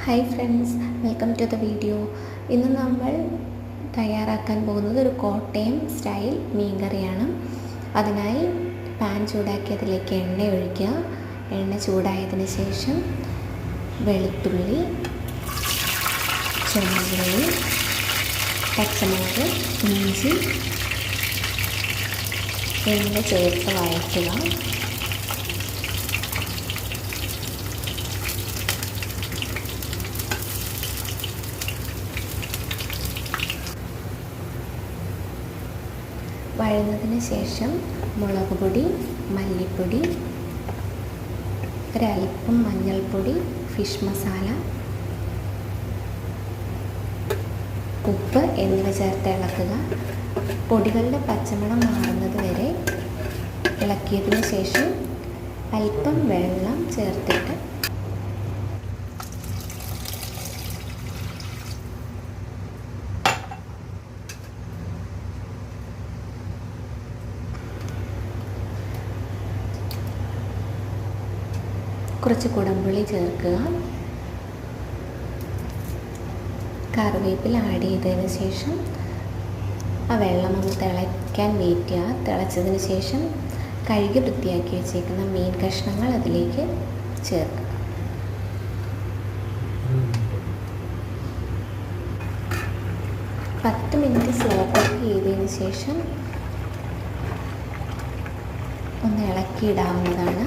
Hi friends, welcome to the video. ഇന്ന് നമ്മൾ തയ്യാറാക്കാൻ പോകുന്നത് ഒരു കോട്ടയം സ്റ്റൈൽ മീൻ കറിയാണ്. അതിനായി പാൻ ചൂടാക്കി അതിലേക്ക് എണ്ണ ഒഴിക്കുക. എണ്ണ ചൂടായതിന് ശേഷം വെളുത്തുള്ളി, ചുവന്നുള്ളി, പച്ചമുളക്, ഇഞ്ചി എന്നിവ ചേർത്ത് വഴറ്റുക. വഴന്നതിന് ശേഷം മുളക് പൊടി, മല്ലിപ്പൊടി, ഒരൽപ്പം മഞ്ഞൾപ്പൊടി, ഫിഷ് മസാല, ഉപ്പ് എന്നിവ ചേർത്ത് ഇളക്കുക. പൊടികളുടെ പച്ചമണം മാറുന്നത് വരെ ഇളക്കിയതിന് ശേഷം അല്പം വെള്ളം ചേർത്തിട്ട് കുറച്ച് കുടംപുളി ചേർക്കുക. കറിവേപ്പില ആഡ് ചെയ്തതിന് ശേഷം ആ വെള്ളം ഒന്ന് തിളയ്ക്കാൻ വെയിറ്റ് ചെയ്യുക. തിളച്ചതിന് ശേഷം കഴുകി വൃത്തിയാക്കി വെച്ചേക്കുന്ന മീൻ കഷ്ണങ്ങൾ അതിലേക്ക് ചേർക്കുക. പത്ത് മിനിറ്റ് സ്ലോ കുക്ക് ചെയ്തതിന് ശേഷം ഒന്ന് ഇളക്കിയിടാവുന്നതാണ്.